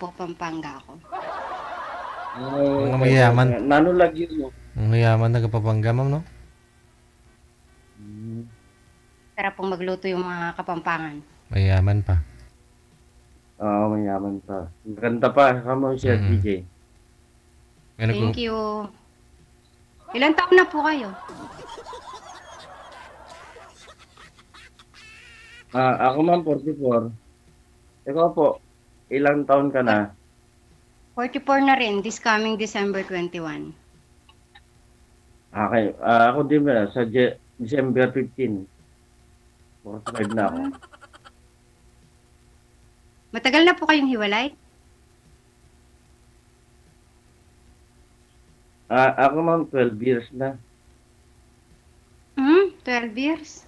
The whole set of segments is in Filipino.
Opo, Pampanga ako. Mga mayaman. Nanulag yun, no? Mga mayaman na Kapampangan, ma'am, no? Sarap pong magluto yung mga Kapampangan. Mayaman pa. Oo, mayaman pa. Maganda pa, kamo siya, Mm. DJ. May Thank you. Ilan taon na po kayo? Ako ma'am, 44. Ikaw po, ilang taon ka na? 44 na rin, this coming December 21. Okay, ako din ba, sa December 15. 45 na ako. Matagal na po kayong hiwalay? Ako ma'am, 12 years na. 12 years?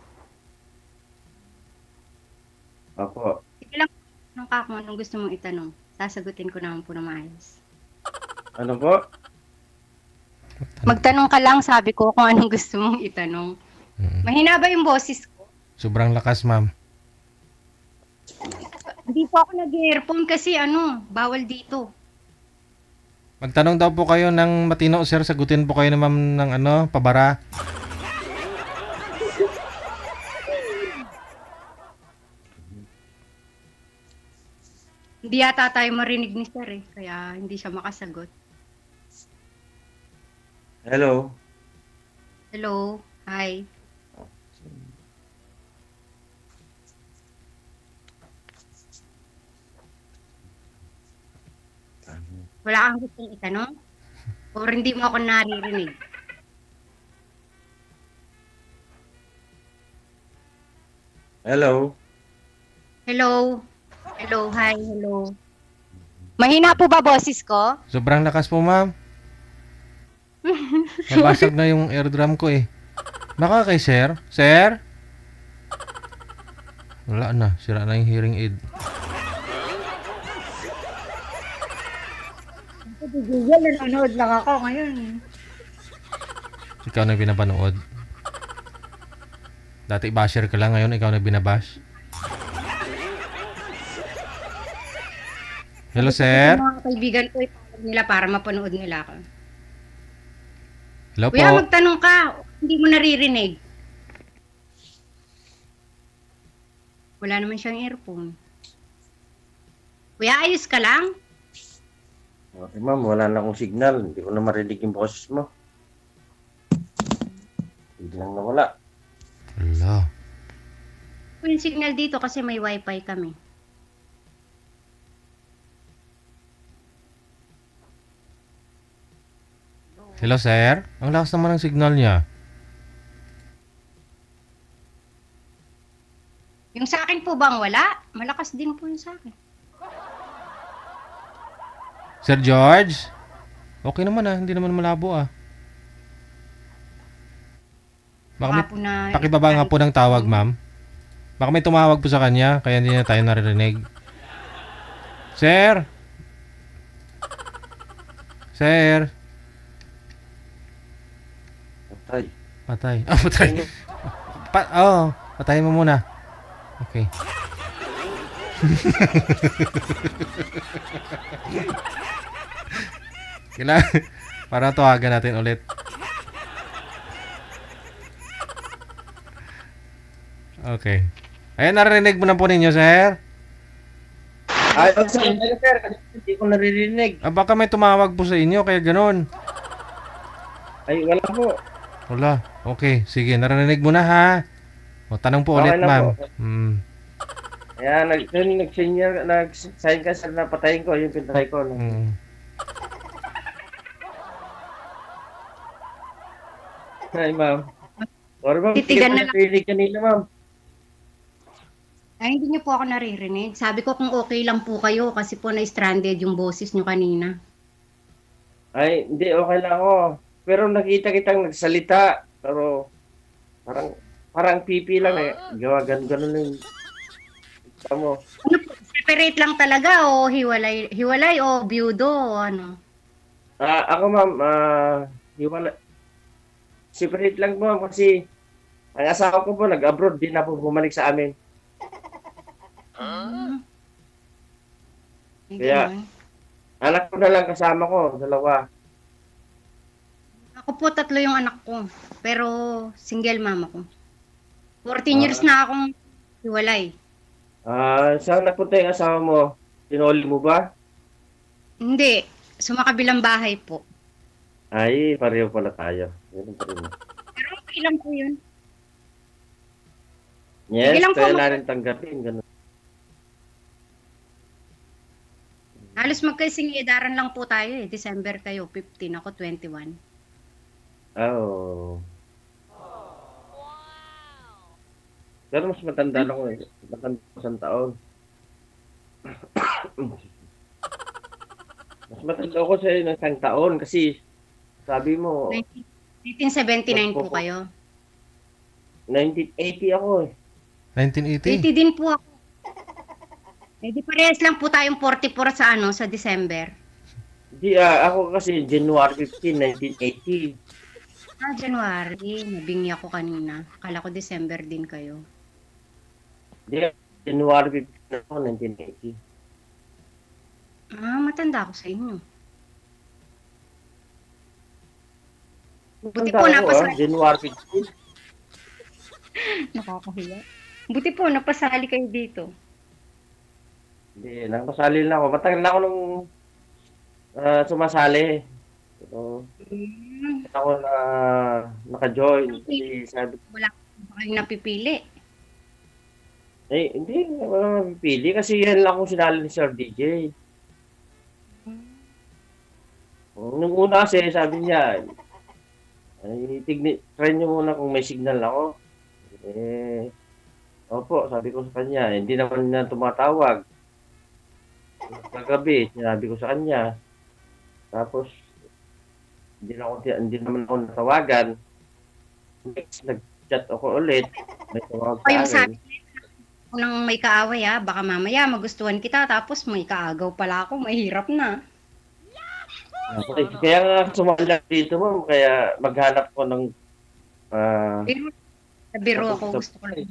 Ako, Sige lang, tanong ka kung anong gusto mong itanong. Sasagutin ko naman po na maayos. ano po? Magtanong ka lang, sabi ko, kung anong gusto mong itanong. Mahina ba yung boses ko? Sobrang lakas, ma'am. Hindi po ako nag-earphone kasi bawal dito. Magtanong daw po kayo ng matino, sir. Sagutin po kayo na ma'am ng pabara. Hindi yata tayo marinig ni sir kaya hindi siya makasagot. Hello? Hello, hi. Wala kang gustong itanong? Or hindi mo ako naririnig? Hello? Hello? Hello, hi, hello. Mahina po ba boses ko? Sobrang lakas po, ma'am. Nabasag na yung eardrum ko eh. Baka kay sir? Sir? Wala na. Sira na yung hearing aid. Google, nanonood lang ako ngayon. Ikaw na pinapanood. Dati basher ka lang, ngayon ikaw na binabash. Hello, sir? Yung mga kaibigan ko, itawag nila para mapanood nila ako. Hello po. Kuya, magtanong ka. Hindi mo naririnig. Wala naman siyang earphone. Kuya, ayos ka lang? Okay ma'am, wala na akong signal. Hindi ko na marinig yung boses mo. Biglang nawala. Hello. Yung signal dito kasi may wifi kami. Hello, sir? Ang lakas naman ng signal niya. Yung sa akin po bang wala? Malakas din po yung sa akin. Sir George? Okay naman hindi naman malabo Baka may, Baka po na... pakibaba nga po ng tawag, ma'am. Baka may tumawag po sa kanya, kaya hindi na tayo naririnig. Sir? Sir? Patay. Patay. Patay. Patayin mo muna. Okay. Kailangan, para tawagan natin ulit. Okay. Ayan, narinig mo na po ninyo, sir? Ay, sir, hindi ko naririnig. Baka may tumawag po sa inyo, kaya ganun. Ay, wala po. Wala. Okay, sige, narinig mo na ha. O, tanong po ulit, Okay lang ma'am. po. Ayan, nag-sign ka sir na patayin ko yung pintay ko. No? Ay, ma'am. Sorry ma'am, Titigan hindi na ko naririnig kanina, ma'am. Ay, hindi niyo po ako naririnig. Sabi ko kung okay lang po kayo kasi po na-stranded yung boses niyo kanina. Ay, hindi, okay lang ako. Pero nakita kitang nagsalita. Pero parang pipi lang Gawa ganun lang. Mo. Ano po, separate lang talaga o hiwalay o byudo o ano? Ako ma'am, separate lang po ma'am kasi ang asawa ko po nag-abroad, din na po bumalik sa amin. Ay, Kaya, ganun. Anak ko na lang kasama ko, dalawa. Ako po 3 yung anak ko. Pero single mama ko. 14 years na akong hiwalay. Saan napunta yung asawa mo? Tinoli mo ba? Hindi. Sumakabilang bahay po. Ay, pareho pala tayo. Ganun pa rin. Pero okay lang po yun. Yes, Sige lang po, kaya natin tanggapin. Ganun. Halos magkaising edaran lang po tayo eh. December kayo, 15. Ako, 21. Oh. Pero mas matanda lang ko eh. Matanda ko 1 taon. Mas matanda ako sa'yo ng 1 taon kasi sabi mo 1979 po kayo. 1980 ako eh. 1980? 80 din po ako. Eh di parehas lang po tayong 44 sa sa December. Di ako kasi January 15, 1980. January. Nabingi ako kanina. Akala ko December din kayo. Di January 15 ako, 1980. Matanda ako sa inyo. Buti Matanda po ako, napasali. January 15. Nakakahiya. Buti po napasali kayo dito. Hindi, nakasali na ako. Matagal na ako nung sumasali. So, ako na naka-join. Kasi sabi ko, Wala kayong napipili. hindi ako mapipili kasi yan lang akong sinali ni Sir DJ. Nung una kasi sabi niya, try niyo muna kung may signal ako. Opo, sabi ko sa kanya, hindi naman na tumatawag. Kagabi, sinabi ko sa kanya. Tapos, hindi naman ako natawagan. Next, nag-chat ako ulit. May tawag sa Yung akin. sabi nang may kaaway baka mamaya magustuhan kita tapos may kaagaw pala ako, mahirap na. Okay, kaya nga sumali lang dito mo, kaya maghanap ko ng Biro ako, gusto ko lang.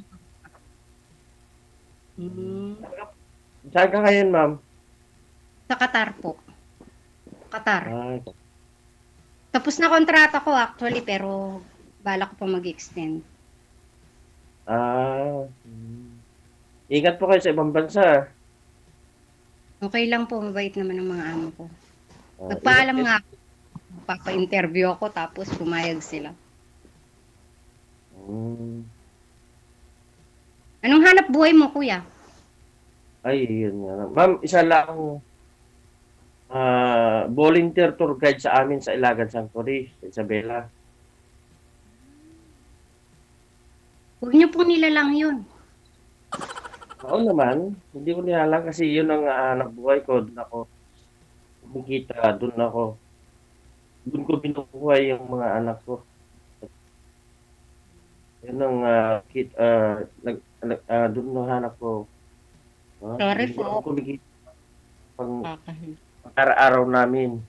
Saan ka ngayon, ma'am? Sa Qatar po. Qatar. Ay, Tapos na kontrata ko actually pero bala ko pa mag-extend. Ingat po kayo sa ibang bansa. Okay lang po, mabait naman ang mga amo ko. Nagpaalam nga ako. Papa-interview ako tapos pumayag sila. Anong hanap buhay mo, kuya? Ay, yun nga. Ma'am, isa lang akong volunteer tour guide sa amin sa Ilagan Sanctuary, sa Isabela. Huwag niyo po nilalang yun. Oo naman, hindi ko nilalang kasi yun ang hanap buhay ko. Doon ako kumikita, doon ko binubuhay yung mga anak ko. Yun ang doon ang hanap ko. Sorry Hindi po. ako kumikita pang araw-araw namin.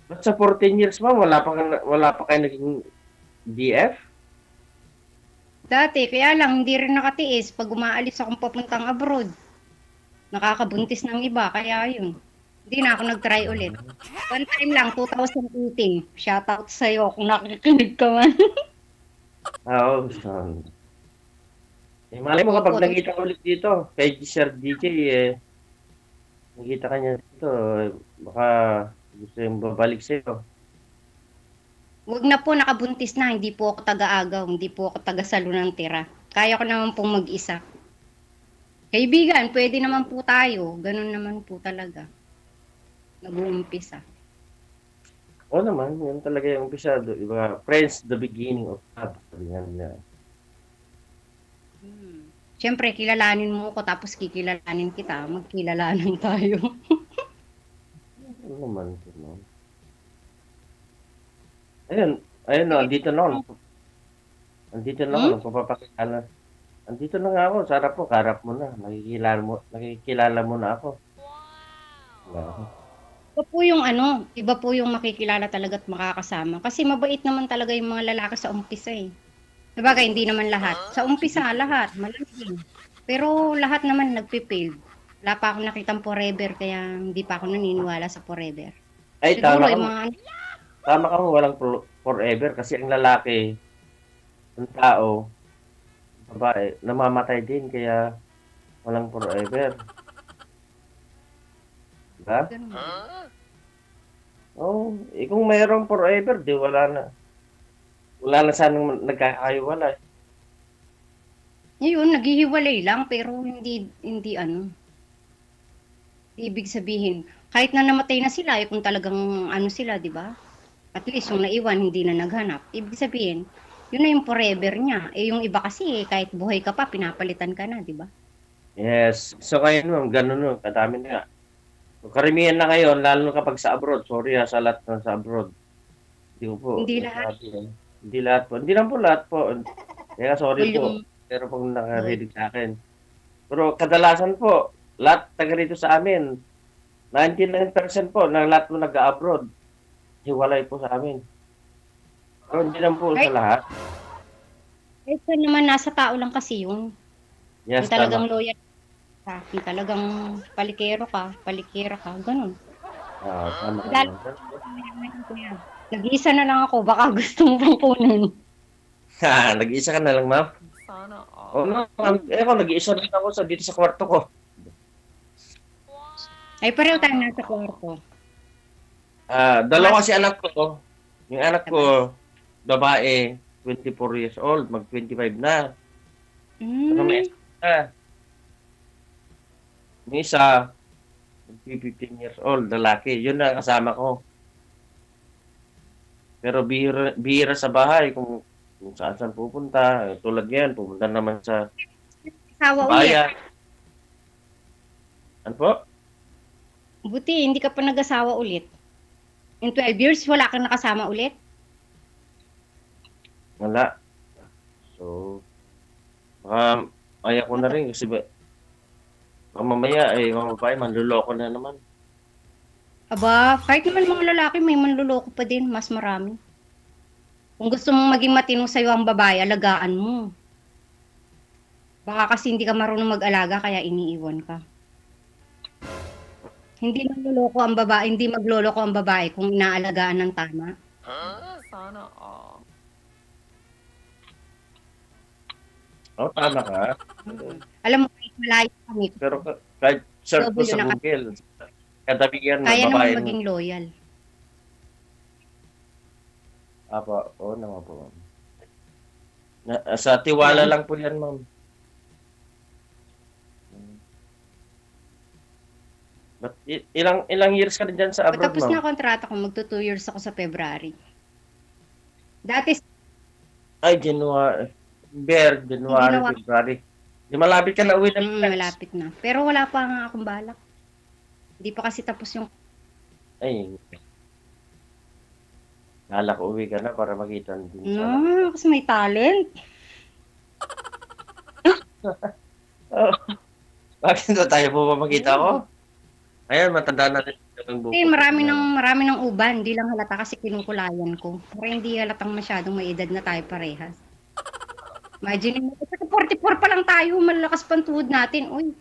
Ba't sa 14 years ma'am, wala pa kayo naging DF? Dati, kaya lang hindi rin nakatiis pag umaalis akong papuntang abroad. Nakakabuntis ng iba, kaya yun. Hindi na ako nag-try ulit. One time lang, 2018. Shoutout sa'yo kung nakikinig ka man. Oo. Malay mo kapag nakita ko ulit dito, kay Sir DJ, nakita ka niya dito, baka gusto yung babalik sa'yo. Huwag na po, nakabuntis na. Hindi po ako taga-agaw. Hindi po ako taga-salo ng tira. Kaya ko naman pong mag-isa. Kaibigan, pwede naman po tayo. Ganun naman po talaga. Nag-uumpisa. Oo naman, yun talaga yung umpisa. Diba? Friends, the beginning of love. Sabi nga nila. Siyempre, kilalanin mo ako tapos kikilalanin kita. Magkilalanan tayo. Ano naman ito, no? Ayun, andito na ako. Andito na ako, nagpapakilala. Andito na nga ako, sarap po, karap mo na. Nakikilala mo na ako. Wow. Iba po yung makikilala talaga at makakasama. Kasi mabait naman talaga yung mga lalaki sa umpisa eh. Sabagay, hindi naman lahat. Sa umpisa, lahat. Malaking. Pero lahat naman nagpipail. Wala pa akong nakitang forever, kaya hindi pa ako naniniwala sa forever. Ay, Siguro, tama ka. yung mga Tama ka mo, walang forever. Kasi ang lalaki, ang tao, babae, namamatay din. Kaya walang forever. Diba? ganun. Oh, kung mayroong forever, di wala na. Wala na sanang nagkakaiwalay. Ngayon, naghihiwalay lang, pero hindi ano. Ibig sabihin, kahit na namatay na sila, kung talagang ano sila, di ba? At least yung naiwan, hindi na naghanap. Ibig sabihin, yun na yung forever niya. Yung iba kasi, kahit buhay ka pa, pinapalitan ka na, di ba? Yes. So ngayon, ma'am, ganun no, kadami na. So, karamihan na ngayon, lalo na kapag sa abroad. Sorry sa lahat na sa abroad. Hindi ko po. Hindi lahat. Hindi lahat po. Hindi lang po lahat po. Kaya sorry po. Yung, Pero pag nakarinig sa akin. Pero kadalasan po, lahat taga rito sa amin, 99% po na lahat po nag-abroad. Hiwalay po sa amin. Pero hindi lang po sa Right. lahat. ito naman, nasa tao lang kasi yun. Yes, Yung talagang tama. loyal ka, yung talagang palikera ka, ganun. Tama ka Lalo, naman. nag-iisa na lang ako, baka gusto mo pang kunin. Nag-iisa ka na lang, ma'am? Sana all. Oo, ma'am. Ako, nag-iisa rin ako dito sa kwarto ko. Ay, pareho tayo nasa kwarto. Dalawa kasi anak ko. Yung anak ko, babae, 24 years old, mag-25 na. Saka may Hmm, isa. May isa, 15 years old, lalaki. Yun na kasama ko. Pero bihira sa bahay kung saan pupunta. Tulad yan, pupunta naman sa asawa ulit. bayan. Ano po? Buti, hindi ka pa nag-asawa ulit. In 12 years, wala kang nakasama ulit? Wala. So, baka ayaw ko na rin kasi baka mamaya mga babae, manluloko na naman. Aba, kahit naman mga lalaki, may manluloko pa din, mas marami. Kung gusto mong maging matino sa'yo ang babae, alagaan mo. Baka kasi hindi ka marunong mag-alaga, kaya iniiwan ka. Hindi magloloko ang babae, hindi magloloko ang babae kung inaalagaan ng tama. Sana all. Tama ka. Alam mo, kahit malayo kami, Pero kahit search mo Double sa yun Google, katabihan ng kaya babae. naman maging loyal. Oo naman po, ma'am. Sa tiwala lang po yan, ma'am. But ilang years ka din dyan sa abroad, Patapos na ma'am? kontrata ko, magto 2 years ako sa February. Dati, Ay, January, Ginawa- February. Di malapit ka na uwi ng Pinas. malapit na. Pero wala pa nga akong balak. Hindi pa kasi tapos yung... Ay, kala ko uwi ka na para makita din sa No, kasi may talent. Bakit na tayo po ba makita ko? Ayan, matanda na rin ang buko. Kasi marami ng uban. Hindi lang halata kasi kinukulayan ko. Pero hindi halatang masyadong may edad na tayo parehas. Imagine mo, 44 pa lang tayo, malalakas pang tuhod natin. Uy,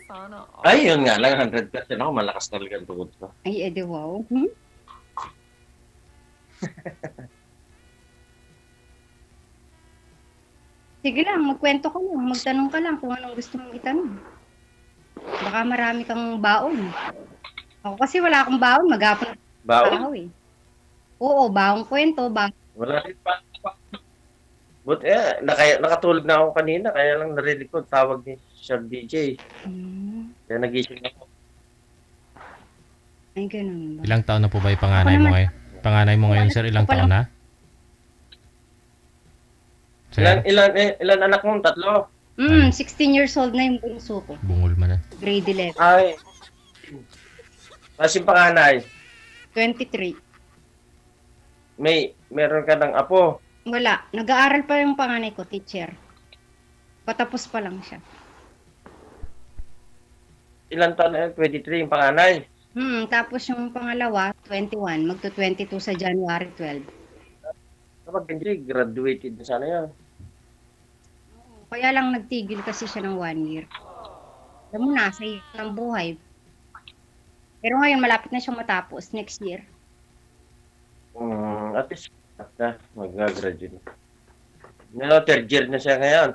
Sana all. Ay, yun nga lang, 100% ako, malakas talaga ang tugod ko. ay edi wow. Hmm? Sige lang, magkwento ka lang, magtanong ka lang kung anong gusto mong itanong. Baka marami kang baon. Ako kasi wala akong baon, maghapon Baon? ako eh. Oo, baong kwento, Wala rin pa. But nakatulog na ako kanina, kaya lang narinig ko tawag ni Sir DJ. Hmm, Kaya nagising ako. ay ganun ba? Ilang taon na po ba yung panganay mo ngayon? Panganay mo ngayon, sir, ilang taon na? Sir, Ilan anak mo? 3? 16 years old na yung bunso ko. bungol man na. Grade 11. Ay. Tapos yung panganay, 23. meron ka ng apo. Wala. Nag-aaral pa yung panganay ko, teacher. Patapos pa lang siya. Ilan taon na yun? 23 yung panganay. Tapos yung pangalawa, 21. Magto 22 sa January 12. Kapag hindi, graduated na sana yan. Kaya lang nagtigil kasi siya ng 1 year. Alam mo na, sa iyo ng buhay. Pero ngayon, malapit na siyang matapos next year. At least, na, mag-graduate. No, third year na siya ngayon.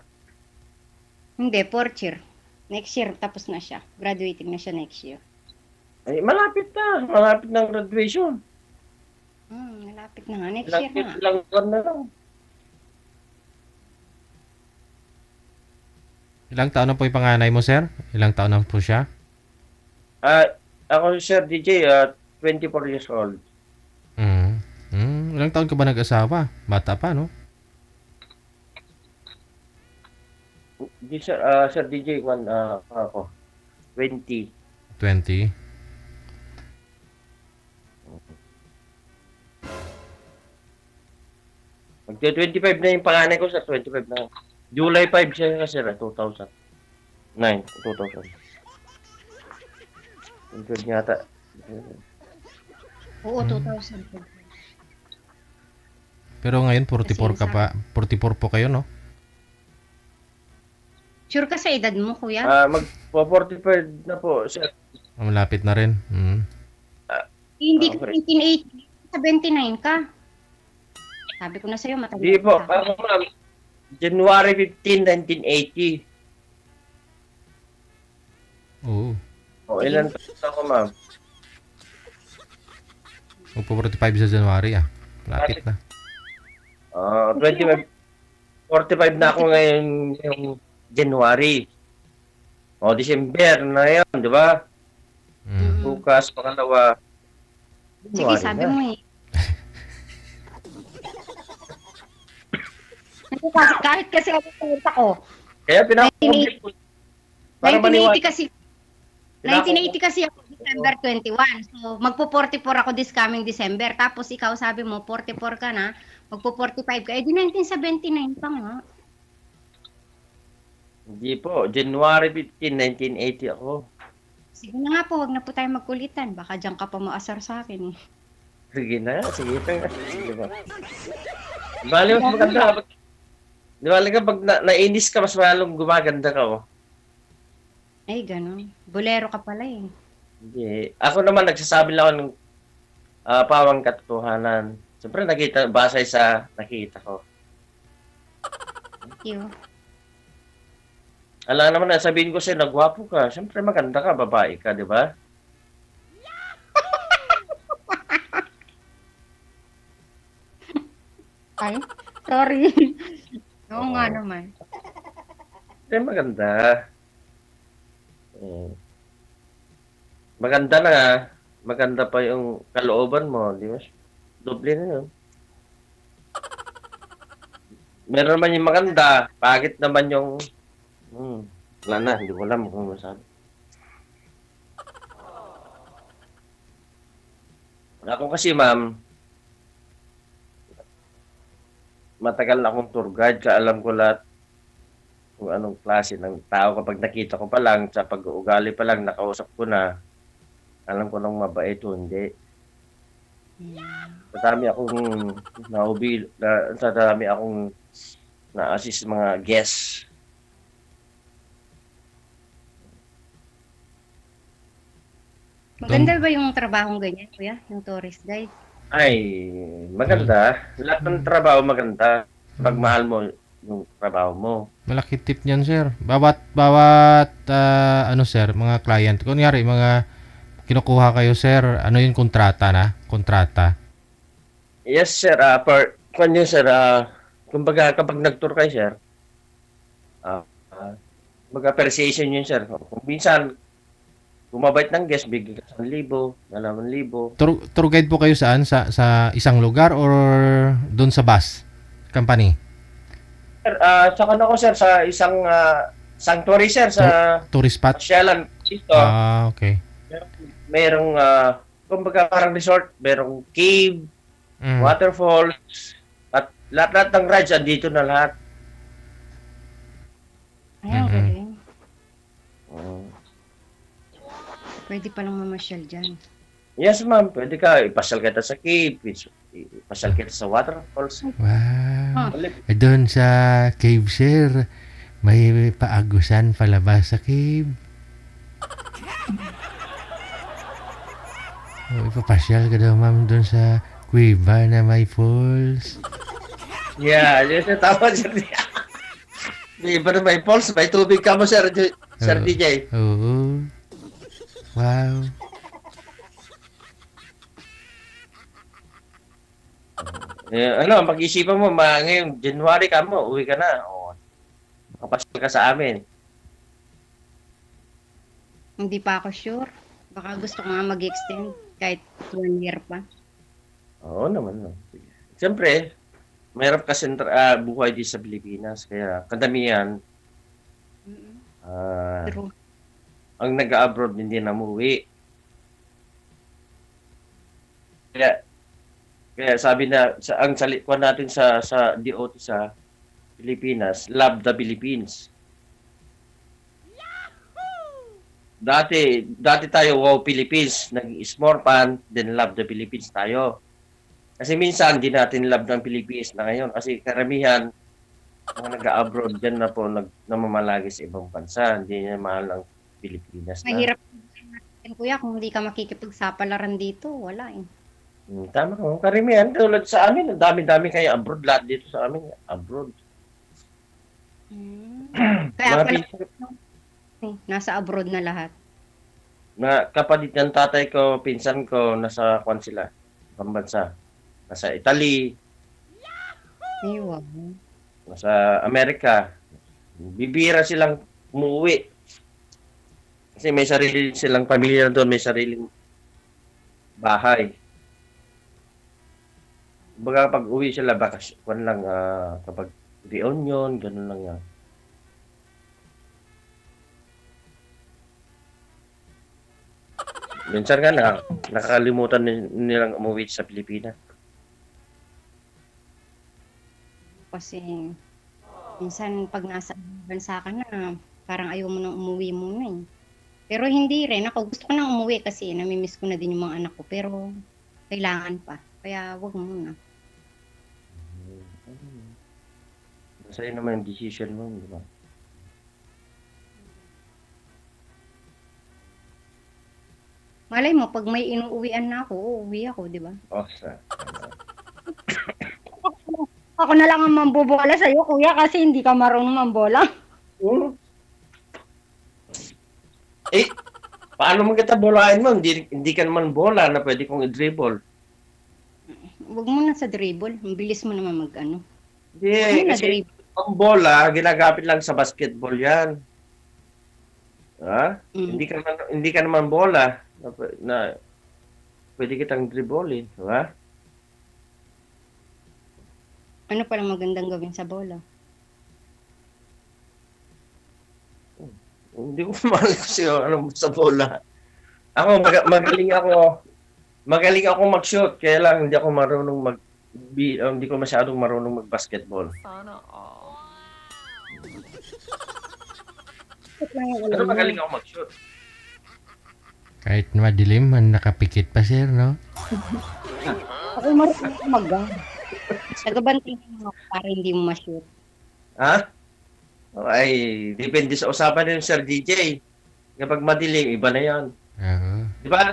Hindi, 4th year. Next year, tapos na siya. Graduating na siya next year. Ay, malapit na. Malapit na ang graduation. Malapit na nga. Next year na. Ilang taon na lang. Ilang taon na po yung panganay mo, sir? Ilang taon na po siya? Ako, Sir DJ, 24 years old. Ilang taon ka ba nag-asawa? Bata pa, no? Di, Sir, Sir DJ, ako, 20. 20. Magka-25 na yung panganay ko, Sir. 25 na. July 5 siya kasi, 2000. 2000. 20 yata. Oo, 2000. Pero ngayon, 44 ka pa. 44 po kayo, no? Sure ka sa edad mo, kuya? Mag-45 na po, Sir. Malapit na rin. Hindi ka okay. 1980, 79 ka. Sabi ko na sa'yo, matagal. Di po, ka. ako ma'am, January 15, 1980. Oo. O, ilan taon ako, ma'am? Magpo-45 sa January, ah. Malapit na. 45 na ako ngayon yung January. O, December na yun, di ba? Bukas, pangalawa. Sige, sabi mo eh. Kahit kasi ako punta ko. Kaya pinaka-public ko. Para 1980 maniwala. kasi 1980 kasi ako December 21. So magpo-44 ako this coming December. Tapos ikaw sabi mo 44 ka na, magpo-45 ka. Eh di 1979 pa nga. Hindi po, January 15, 1980 ako. Sige na nga po, wag na po tayo magkulitan. Baka diyan ka pa maasar sa akin eh. Sige na, sige na. Di ba? Bali, mas maganda. Di ba, pag nainis ka, mas malong gumaganda ka, oh. Ay, ganun. Bolero ka pala eh. Hindi. Ako naman, nagsasabi lang ako ng pawang katotohanan. Siyempre, basay sa nakita ko. Thank you. Alam naman, sabihin ko sa'yo, nagwapo ka. Siyempre, maganda ka, babae ka, di ba? Ay, sorry. Oo nga naman. Siyempre, maganda. Maganda na, maganda pa yung kalooban mo, di ba? Doble na yun. Meron naman yung maganda, pagit naman yung wala na, hindi ko alam kung masabi. Ako kasi, ma'am, matagal na akong tour guide, kaya alam ko lahat kung anong klase ng tao. Kapag nakita ko pa lang, sa pag-uugali pa lang, nakausap ko na, alam ko nang mabait o hindi. Sa dami akong sa dami akong na-assist mga guests. Maganda ba yung trabahong ganyan, kuya? Yung tourist guide? Ay, maganda. Lahat ng trabaho maganda. Pag mahal mo yung trabaho mo. Malaki tip niyan, sir. Bawat ano, sir, mga client. Kunyari, mga kinukuha kayo, sir, ano yung kontrata na? Kontrata. Yes, sir. Sir, kumbaga, kapag nag-tour kayo, sir, mag-appreciation yun, sir. Kung minsan, bumabait ng guest, bigyan ka 1,000, 2,000. Tour guide po kayo saan? Sa isang lugar or doon sa bus company? Sir, saka na ko, sir, sa isang sanctuary, sir, sa Tourist spot? Shellan. Dito, Okay. merong, kumbaga, parang resort, merong cave, waterfalls, at lahat ng rides, dito na lahat. Ay, ang galing. Mm. Pwede palang mamasyal dyan. Yes, ma'am. Pwede ka. Ipasyal kita sa cave. Pasyal kita sa waterfalls. Wow. Ah. Doon sa cave, sir, may paagusan palabas sa cave. Ipapasyal ka daw, ma'am, doon sa kuweba na may falls. Yeah, yun yung tama, Sir DJ. May iba na may falls, may tubig ka mo, Sir DJ. Oo. Wow. Pag-isipan mo, ngayon, January ka mo, uwi ka na. Makapasyal ka sa amin. Hindi pa ako sure. Baka gusto ko nga mag-extend kahit 1 year pa. Oo naman. No. Siyempre, mayroon kasi buhay din sa Pilipinas. Kaya kadamihan, True. ang nag-abroad hindi na umuwi. Kaya sabi na, ang salikuan natin sa DOT sa Pilipinas, love the Philippines. Dati tayo, wow Philippines, nag-is more fun, then love the Philippines tayo. Kasi minsan, di natin love ng Philippines na ngayon. Kasi karamihan, mga nag-abroad dyan na po, namamalagi sa ibang bansa. Hindi niya mahal ang Pilipinas na. Mahirap natin, kuya, kung hindi ka makikipagsapalaran dito. Wala eh. Tama ka. Karamihan, tulad sa amin, ang dami-dami kayo abroad. Lahat dito sa amin, abroad. Kaya Mga pala, nasa abroad na lahat. na kapatid ng tatay ko, pinsan ko, nasa kwan sila, pambansa. Nasa Italy, Ayun. nasa Amerika. Bibira silang umuwi. Kasi may sarili silang pamilya doon, may sariling bahay. Baga pag uwi sila, bakasyon lang, kapag reunion, ganun lang yan. Minsan nga nakakalimutan nilang umuwi sa Pilipinas. Kasi minsan pag nasa bansa ka na, parang ayaw mo nang umuwi muna eh. Pero hindi rin. Ako gusto ko nang umuwi kasi namimiss ko na din yung mga anak ko. Pero kailangan pa. Kaya wag muna. Sa'yo naman yung decision mo, di ba? Malay mo, pag may inuuwian na ako, uuwi ako, di ba? Ako na lang ang mambobola sa'yo, kuya, kasi hindi ka marunong mambola. Paano mo kita bolahin mo? Hindi ka naman bola na pwede kong i-dribble. Huwag mo na sa dribble. Ang bilis mo naman mag-ano. Hindi, na kasi dribble. ang bola, ginagamit lang sa basketball yan. Ha? Hindi ka naman bola na pwede kitang dribble, di ba? Ano palang magandang gawin sa bola? Hindi ko mahal kasi ano sa bola. Ako, magaling ako mag-shoot, kaya lang hindi ako marunong hindi ko masyadong marunong mag-basketball. Sana all. Pero magaling ako mag-shoot. Kahit madilim, nakapikit pa, sir, no? Ako marunong mag-gang. Nagabanting mo para hindi mo ma-shoot. Ha? Ay, depende sa usapan ng Sir DJ. Kapag madilim, iba na yan. Oo. Di ba,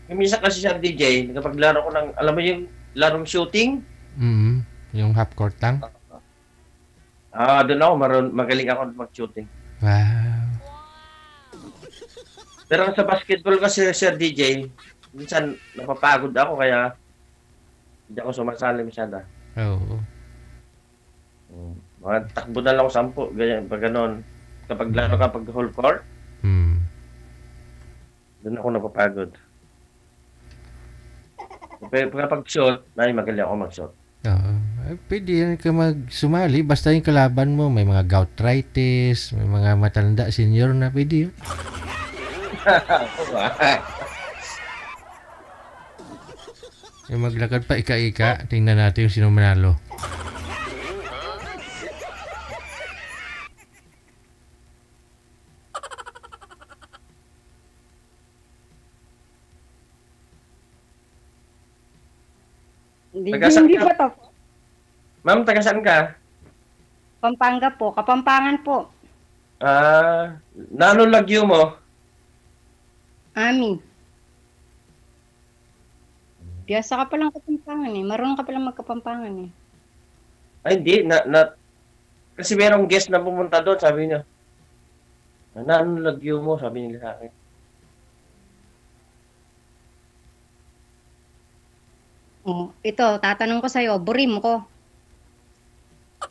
minsan kasi Sir DJ, kapag laro ko ng, alam mo yung larong shooting? Yung half court lang? Doon ako, magaling ako mag-shooting. Wow. Pero sa basketball kasi, Sir DJ, minsan napapagod ako kaya hindi ako sumasali masyado. Oo. Mga takbo na lang ako 10, ganyan, pag ganon. Kapag laro ka pag whole court, doon ako napapagod. Pero kapag shot, magaling ako mag-shot. Oo. Pwede yan ka magsumali. Basta yung kalaban mo, may mga goutritis, may mga matanda, senior na, pwede yun. Yung maglakad pa ika-ika, tingnan natin yung sino manalo. Taga-saan Hindi ka? pa to. Ma'am, taga saan ka? Pampanga po. Kapampangan po. Nano lagyo mo? Amin. Biyasa ka palang kapampangan eh. Marunong ka palang magkapampangan eh. Ay, hindi. Kasi merong guest na pumunta doon, sabi niya. Nano lagyo mo? Sabi nila sa akin. Oh, ito, tatanong ko sa'yo, burim ko.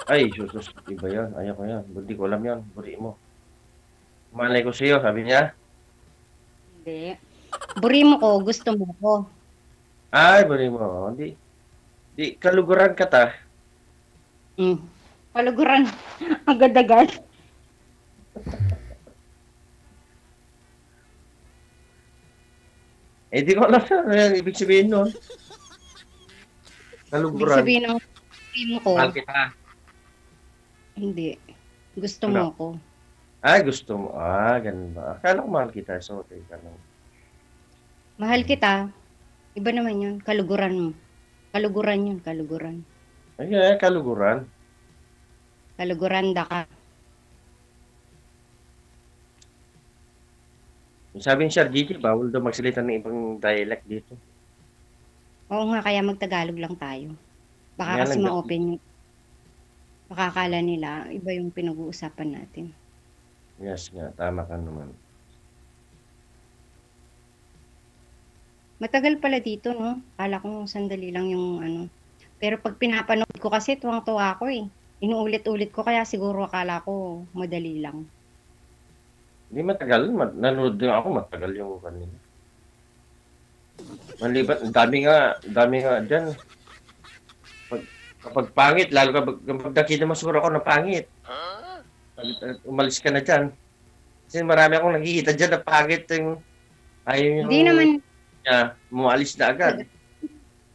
Ay, susus, iba yan. Ayaw ko yan. Hindi ko alam yan. Buri mo. Malay ko sa'yo, sabi niya. Hindi. Burim ko, gusto mo ko. Ay, buri mo. Hindi. Di, kaluguran ka ta. Paluguran. Agad-agad. Eh, di ko alam na ibig sabihin nun. Ibig Kaluguran. sabihin ng burim ko, Mahal kita. hindi. Gusto Ano? mo ko. Ay, gusto mo. Ganun ba? Akala ko mahal kita. So, teka lang. Mahal kita. Iba naman yun. Kaluguran mo. Kaluguran yun. Kaluguran. Ay, kaluguran. Kaluguran da ka. Sabi ni Sir Gigi, bawal daw magsalita ng ibang dialect dito. Oo nga, kaya magtagalog lang tayo. Baka Nga kasi lang, ma-open yung... Baka akala nila, iba yung pinag-uusapan natin. Yes nga, tama ka naman. Matagal pala dito, no? Kala ko sandali lang yung ano. Pero pag pinapanood ko kasi, tuwang-tuwa ko eh. Inuulit-ulit ko, kaya siguro akala ko madali lang. Hindi matagal. Nanood din ako, matagal yung kanina. Maliban, ang dami nga dyan. Kapag pangit, lalo kapag nakita mo siguro ako na pangit. Umalis ka na dyan. Kasi marami akong nakikita dyan na pangit yung ayaw yung Hindi naman, niya, mualis na agad.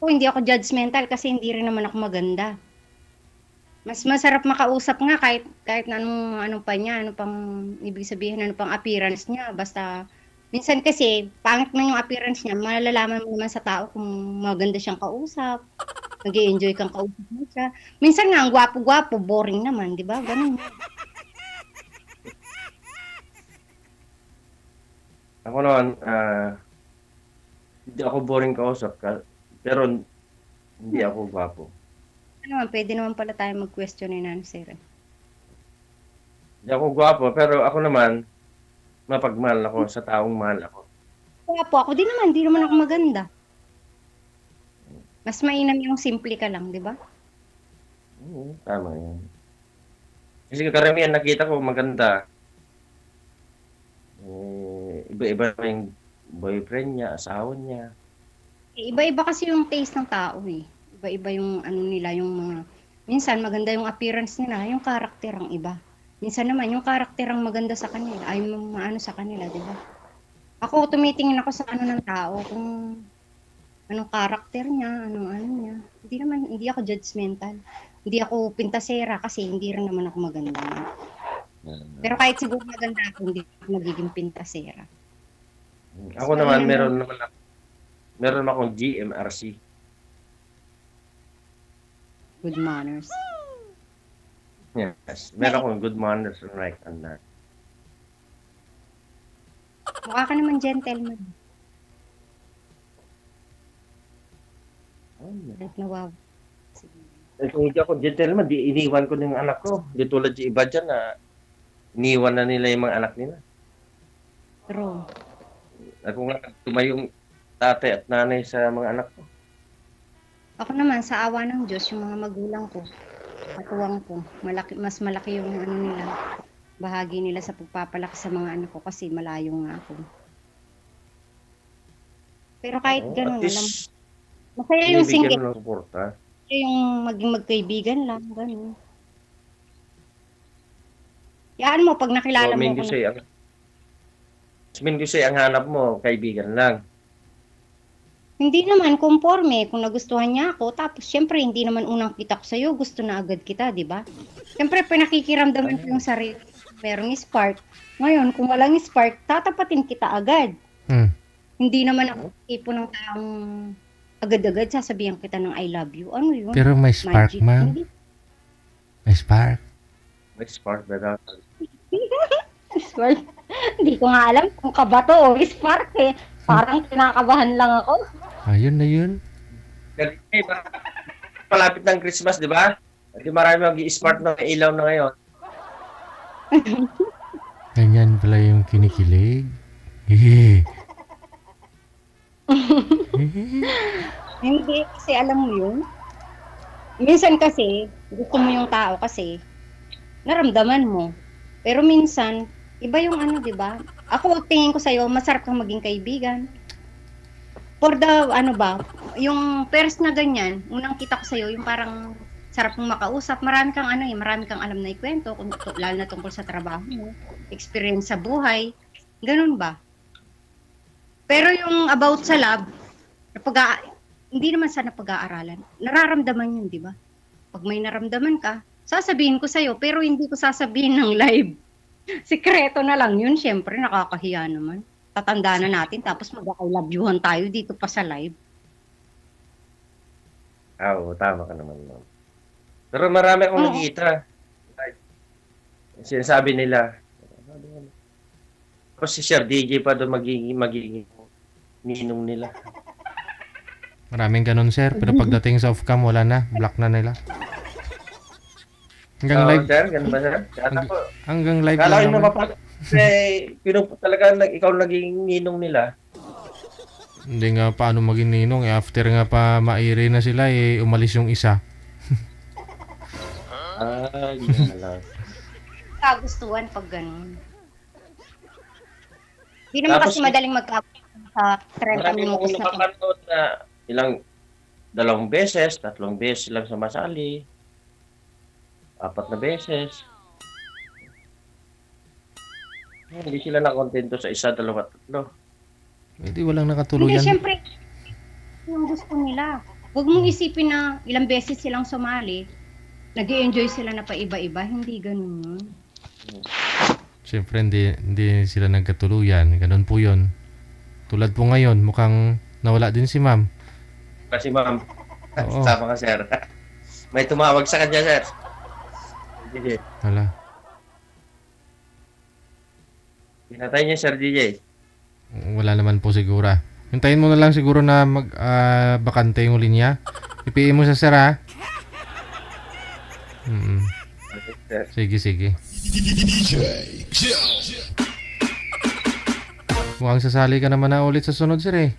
hindi ako judgmental kasi hindi rin naman ako maganda. Mas masarap makausap nga kahit na anong pa niya, ano pang ibig sabihin, ano pang appearance niya. Basta, minsan kasi, pangit man yung appearance niya, malalaman mo naman sa tao kung maganda siyang kausap, nag-i-enjoy kang kausap mo siya. Minsan nga, ang gwapo-gwapo, boring naman, di ba? Ganun. Ako naman, hindi ako boring kausap, pero hindi ako gwapo. Ano naman, pwede naman pala tayo mag-question ni Nanay Sir. Hindi ako gwapo, pero ako naman, mapagmahal ako sa taong mahal ako. Gwapo ako, di naman ako maganda. Mas mainam yung simple ka lang, di ba? Tama yan. Kasi karamihan nakita ko maganda. Iba-iba yung boyfriend niya, asawa niya. Iba-iba kasi yung taste ng tao eh. Iba-iba yung ano nila, yung mga... Minsan maganda yung appearance nila, yung karakter ang iba. Minsan naman yung karakter ang maganda sa kanila, ay maano sa kanila, di ba? Ako, tumitingin ako sa ano ng tao, kung anong karakter niya, ano niya. Hindi ako judgmental. Hindi ako pintasera kasi hindi rin naman ako maganda. Pero kahit siguro maganda ako, hindi ako magiging pintasera. Ako naman, meron akong GMRC. Good manners. Yes. Meron akong good manners and right and that. Mukha ka naman gentleman. Kahit nawaw. Kung hindi ako gentleman, di iniwan ko ng anak ko. Di tulad yung iba dyan na iniwan na nila yung mga anak nila. True. Ako nga tumayong tatay at nanay sa mga anak ko. Ako naman, sa awa ng Diyos, yung mga magulang ko, katuwang ko, mas malaki yung ano nila, bahagi nila sa pagpapalaki sa mga anak ko kasi malayo nga ako. Pero kahit ganun, At alam, least, masaya yung binibigyan single, mo ng suporta. masaya yung maging magkaibigan lang, ganun. Yaan mo, pag nakilala So, mo ko na, Minggusay ang hanap mo, kaibigan lang. hindi naman conforme kung nagustuhan niya ako, tapos syempre hindi naman unang kita ko sa'yo, gusto na agad kita, di ba? Syempre pinakikiramdaman ko yung sarili, merong spark. Ngayon, kung walang spark, tatapatin kita agad. Hindi naman ako tipo ng agad-agad sasabihan kita ng I love you. Ano yun? Pero may spark, Magic. ma'am. Hindi. May spark. May spark na daw. Spark. Hindi ko nga alam kung kaba to o spark eh. Parang kinakabahan lang ako. Ayun na yun. Eh, palapit ng Christmas, di ba? Hindi marami mag-i-smart ng ilaw na ngayon. Ganyan pala yung kinikilig. Hehe. Hindi, kasi alam mo yun. Minsan kasi, gusto mo yung tao kasi, naramdaman mo. Pero minsan, iba yung ano, di ba? Ako, tingin ko sa'yo, masarap kang maging kaibigan. For the, ano ba, yung first na ganyan, unang kita ko sa'yo, yung parang sarap mong makausap, marami kang ano marami kang alam na ikwento, lalo na tungkol sa trabaho mo, experience sa buhay, ganun ba? Pero yung about sa love, hindi naman sana pag-aaralan, nararamdaman yun, di ba? Pag may naramdaman ka, sasabihin ko sa'yo, pero hindi ko sasabihin ng live. Sikreto na lang yun, syempre, nakakahiya naman. Tatanda na natin, tapos mag-I love youhan tayo dito pa sa live. Oo, tama ka naman. Ma'am. Pero marami akong nakikita. Sinasabi nila. Tapos si Sir DJ pa doon magiging ninong nila. Maraming ganun, sir. Pero pagdating sa off-cam, wala na. Block na nila. Hanggang live. Sir, ganun ba, sir? Hanggang live Kala ko lang yung naman. napapag... talaga ikaw naging ninong nila. Hindi nga paano maging ninong. After nga pa maire na sila, umalis yung isa. Yun lang. Kagustuhan pag ganun. Hindi naman Tapos, kasi madaling magkagustuhan sa 30 Marami mo minutos na to. nakapanood na dalawang beses, 3 beses lang sumasali. 4 na beses. Hindi sila nakontento sa 1, 2, 3. Hindi walang Hindi, nakatuluyan. syempre, yung gusto nila. Huwag mong isipin na ilang beses silang sumali, nag-i-enjoy sila na paiba-iba. Hindi ganun yun. Siyempre hindi sila nagkatuluyan. Ganun po yun. Tulad po ngayon, mukhang nawala din si ma'am. Kasi ma'am, Oo. tama ka sir. May tumawag sa kanya sir. DJ. Wala. Pinatay niya sir DJ. Wala naman po siguro. Hintayin mo na lang siguro na bakante yung linya. IPM mo sa sir, ha? Sige, sige. Mukhang sasali ka naman na ulit sa sunod, sir, eh.